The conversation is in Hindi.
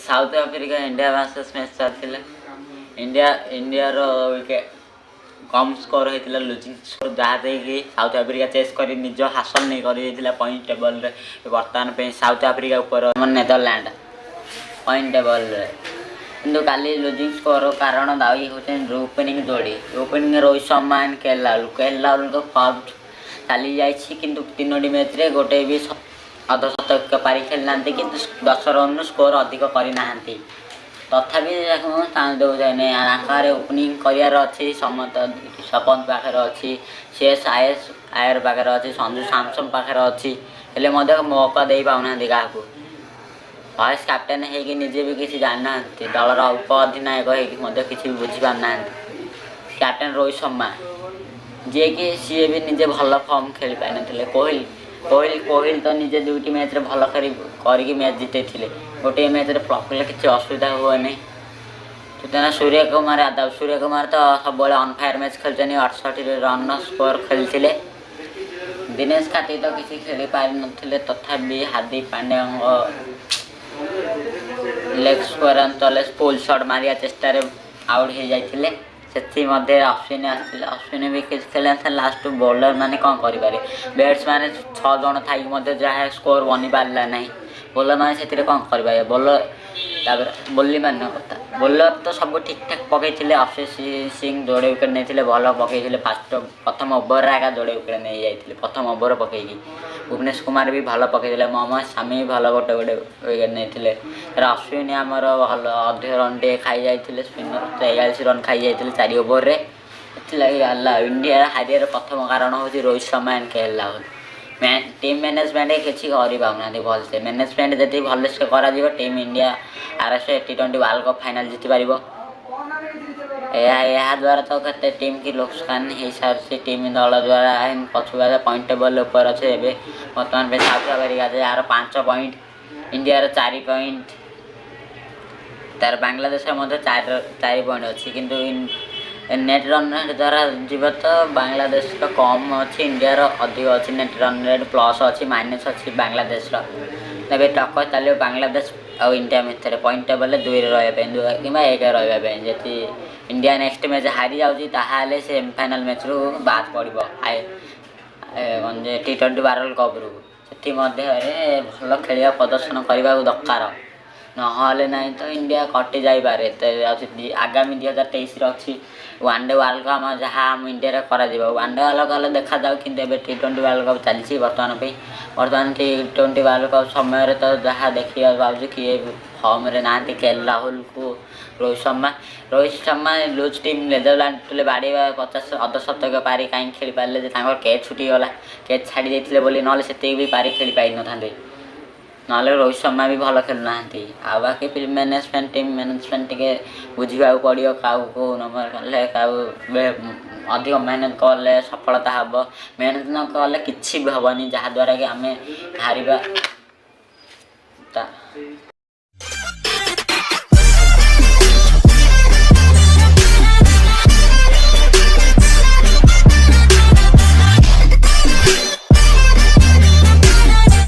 south Africa India versus match चलता इंडिया विकेट कम स्कोर होता लुजिंग स्कोर जहाँ कि साउथ आफ्रिका चेस कर निज हासिल नहीं कर पॉइंट टेबल बर्तमान पे साउथ आफ्रिका ऊपर नेदरलैंड पॉइंट टेबल किंतु काली लुजिंग स्कोर कारण दावी होते ओपनिंग जोड़ी ओपनिंग रोहित शर्मा एंड के लाल तो फर्म चली जाइए किंतु 3टी मैच रे गोटे भी अर्धशतक पारी खेली ना कि 10 रन स्कोर अधिक करना तथापि दौने ओपनिंग करार अच्छी समत सपन पाखे अच्छी सीएस आयर पाखे अच्छी संजू सैमसन पाखे अच्छी हेले मौका दे पाना क्या वाइस कैप्टेन होगी निजे भी किसी जाना दलर उप अधिनायक होगी किसी बुझी पारना कैप्टेन रोहित शर्मा जी कि सी भी निजे भल फर्म खेली पारे कोहली तो निजे 2टी मैच रे भल कर मैच जिते गोटे मैच रे फ्लप हेल्ले किसी असुविधा हुए नहीं तो सूर्यकुमार यादव तो सब अन फायर मैच खेलते 68 रन स्कोर खेलते दिनेश कार्तिक तो किसी खेली पारि नथिले तथापि हार्दिक पांड्या लेग स्कोर चले पुल शॉट मारिया चेष्टा आउट हो जाते से अश्विनी भी किसी खेल लास्ट बॉलर मैंने कौन करें बैट्समैन 6 जन थी जहाँ स्कोर बनी पारा ना बॉलर मैंने से कौन कर बॉलर बोली मान कथा बॉलर तो सब ठीक ठाक पकई आशीष सिंह जोड़े विकेट नहीं भल पकई फास्ट प्रथम ओवर आगे जोड़े विकेट नहीं जाते प्रथम ओवर पकईकी भुवनेश कुमार भी भल पकई मोहम्मद शामी भी भल गोटे गोटे विकेट नहीं अश्विनी आमर भल अधिक रन टे खाई जाते स्पिनर 43 रन खाई जाते 4 ओवर इंडिया हारियार प्रथम कारण हूँ रोहित शर्मा एंड के राहुल टीम मैनेजमेंट किसी कर भलसे मैनेजमेंट जी भलसे कर team India RS T20 world cup final जीति पार द्वारा तो कते टीम की लोकसान हो सारी टीम दल द्वारा पछुआ पॉइंट टेबल ऊपर अच्छे बर्तमान साउथ आफ्रिका यार 5 पॉइंट इंडिया 4 पॉइंट तार बांग्लादेश 4 पॉइंट अच्छी किंतु नेट रन रेट द्वारा जीव तो बांग्लादेश कम अच्छी इंडिया अधिक अच्छी नेट रन रेट प्लस अच्छी माइनस अच्छी बांग्लादेश तबे टक्कर चलो बांग्लादेश और इंडिया भितर पॉइंट टेबल 2 रही कि 1 रही जी इंडिया नेक्स्ट मैच हारी जाऊँगी सेमीफाइनाल मैच रू बाद पड़ो T20 वर्ल्ड कप रू से भल खेल प्रदर्शन करने दरकार नहले ना तो इंडिया कटि जापे आगामी 2023 अच्छी वनडे वर्ल्ड कप जहाँ इंडिया वनडे वर्ल्ड कप देखा जाऊ कि T20 वर्ल्ड कप चलती बर्तमान T20 वर्ल्ड कप समय तो जहाँ देखा पाऊँ किए फॉर्म रे ना के राहुल को Rohit Sharma lose team Netherland बाड़ी 50 अर्धशतक पारी कहीं खेली पारे कैच छुटीगला कैच छाड़ी देते बोली ना से भी पारी खेली पाई न था ना रोहित शर्मा भी भल खेलुना आ बाकी टीम मैनेजमेंट टे बुझा पड़ो क्या नंबर कले अधिक मेहनत कले सफलता हम मेहनत न कले कि भी हेनी जहाँद्वारा कि आम हार